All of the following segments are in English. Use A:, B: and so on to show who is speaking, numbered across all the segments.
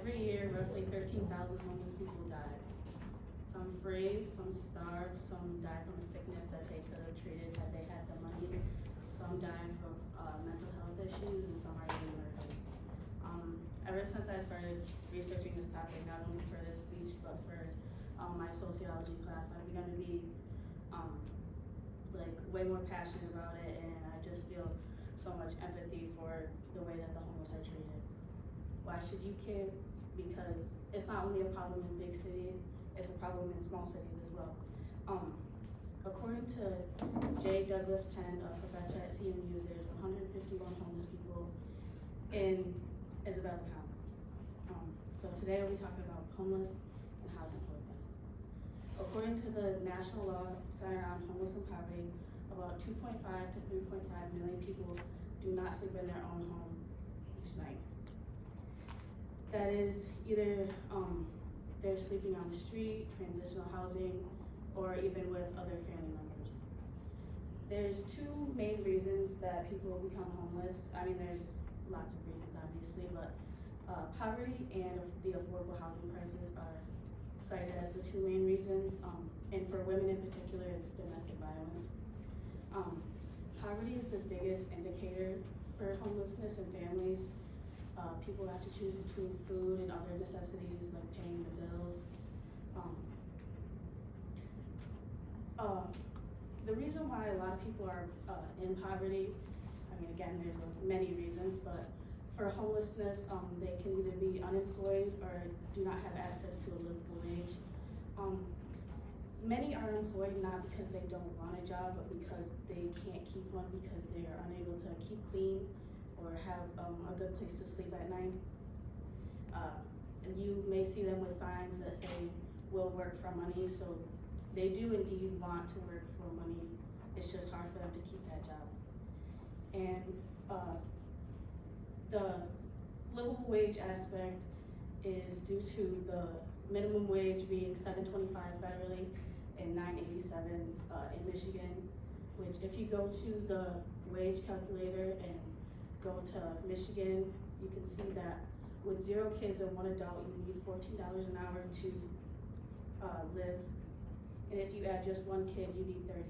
A: Every year, roughly 13,000 homeless people die. Some freeze, some starve, some die from a sickness that they could have treated had they had the money. Some die from mental health issues, and some are even murdered. Ever since I started researching this topic, not only for this speech, but for my sociology class, I've begun to be like way more passionate about it, and I just feel so much empathy for the way that the homeless are treated. Why should you care? Because it's not only a problem in big cities, it's a problem in small cities as well. According to J. Douglas Penn, a professor at CMU, there's 151 homeless people in Isabella County. So today we'll be talking about homeless and how to support them. According to the National Law Center on Homeless and Poverty, about 2.5 to 3.5 million people do not sleep in their own home each night. That is either they're sleeping on the street, transitional housing, or even with other family members. There's two main reasons that people become homeless. I mean, there's lots of reasons, obviously, but poverty and the affordable housing crisis are cited as the two main reasons. And for women in particular, it's domestic violence. Poverty is the biggest indicator for homelessness in families. People have to choose between food and other necessities like paying the bills. The reason why a lot of people are in poverty, I mean, again, there's many reasons, but for homelessness, they can either be unemployed or do not have access to a livable wage. Many are employed not because they don't want a job, but because they can't keep one because they are unable to keep clean or have a good place to sleep at night. And you may see them with signs that say, "We'll work for money," so they do indeed want to work for money. It's just hard for them to keep that job. And the livable wage aspect is due to the minimum wage being $7.25 federally and $9.87 in Michigan, which if you go to the wage calculator and go to Michigan, you can see that with 0 kids and 1 adult, you need $14 an hour to live. And if you add just 1 kid, you need $30.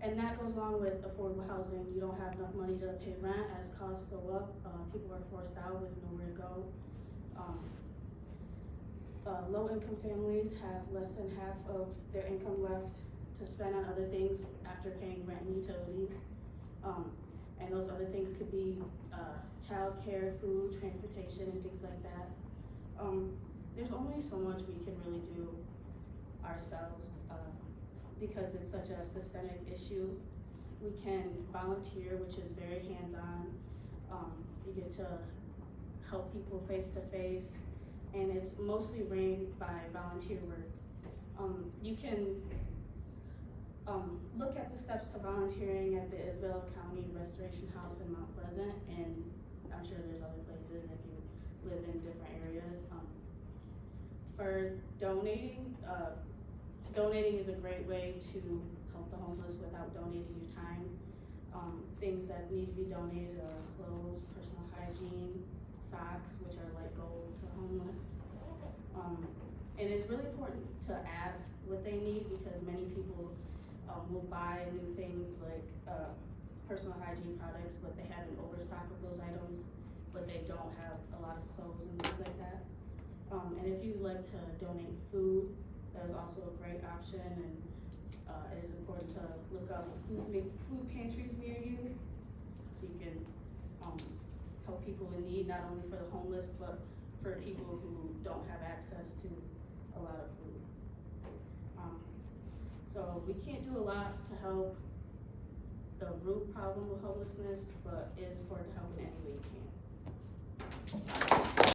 A: And that goes along with affordable housing. You don't have enough money to pay rent as costs go up. People are forced out with nowhere to go. Low-income families have less than half of their income left to spend on other things after paying rent and utilities. And those other things could be childcare, food, transportation, and things like that. There's only so much we can really do ourselves because it's such a systemic issue. We can volunteer, which is very hands-on. You get to help people face-to-face, and it's mostly ran by volunteer work. You can look at the steps to volunteering at the Isabella County Restoration House in Mount Pleasant, and I'm sure there's other places if you live in different areas. For donating, donating is a great way to help the homeless without donating your time. Things that need to be donated are clothes, personal hygiene, socks, which are like gold for homeless. And it's really important to ask what they need because many people will buy new things like personal hygiene products, but they have an overstock of those items, but they don't have a lot of clothes and things like that. And if you'd like to donate food, that is also a great option, and it is important to look up food pantries near you so you can help people in need, not only for the homeless, but for people who don't have access to a lot of food. So we can't do a lot to help the root problem of homelessness, but it is important to help in any way you can.